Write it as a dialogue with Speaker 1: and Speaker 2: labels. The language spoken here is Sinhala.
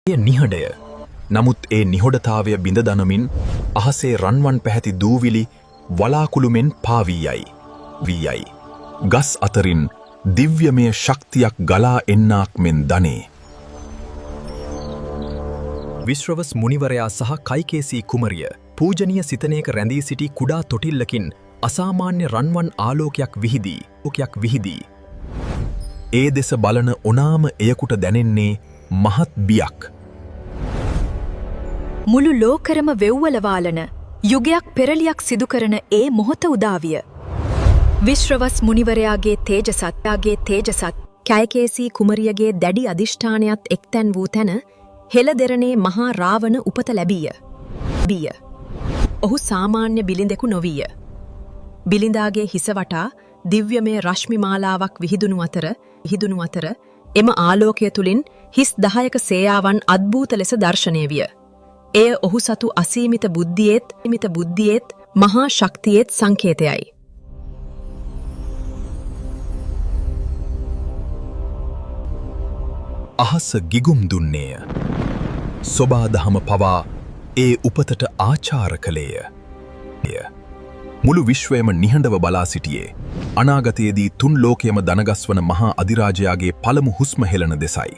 Speaker 1: නිහඬය. නමුත් ඒ නිහඬතාවය බිඳ දනමින් අහසේ රන්වන් පැහැති දූවිලි වලාකුළුමෙන් පාවී යයි. ගස් අතරින් දිව්‍යමය ශක්තියක් ගලා එන්නාක් මෙන් දනේ. විශ්‍රවස් මුනිවරයා සහ කයිකේසී කුමරිය පූජනීය සිතනයක රැඳී සිටි කුඩා තොටිල්ලකින් අසාමාන්‍ය රන්වන් ආලෝකයක් විහිදී. ඒ දෙස බලන ඔනාම එයකුට දැනෙන්නේ මහත් බියක්.
Speaker 2: මුළු ලෝකරම වෙව්වලවාලන යුගයක් පෙරලියක් සිදුකරන ඒ මොහොත උදාවිය. විශ්‍රවස් මුනිවරයාගේ තේජසත් කැයකේසී කුමරියගේ දැඩි අධිෂ්ඨානයත් එක්තැන් වූ තැන හෙළදෙරණේ මහා රාවණ උපත ලැබීය. ඔහු සාමාන්‍ය බිලිඳෙකු නොවීය. බිලිඳාගේ හිස වටා දිව්‍යමය රශ්මි මාලාවක් විහිදුණු අතර එම ආලෝකය තුලින් හිස් 10ක සේයාවන් අද්භූත ලෙස දර්ශනය විය. එය ඔහු සතු අසීමිත බුද්ධියේත් මහා ශක්තියේත් සංකේතයයි.
Speaker 1: අහස ගිගුම් දුන්නේය. සොබාදහම පවා ඒ උපතට ආචාර කළේය. මුළු විශ්වයම නිහඬව බලා සිටියේ අනාගතයේදී තුන් ලෝකයම දනගස්වන මහා අධිරාජයාගේ පළමු හුස්ම හෙළන දෙසයි.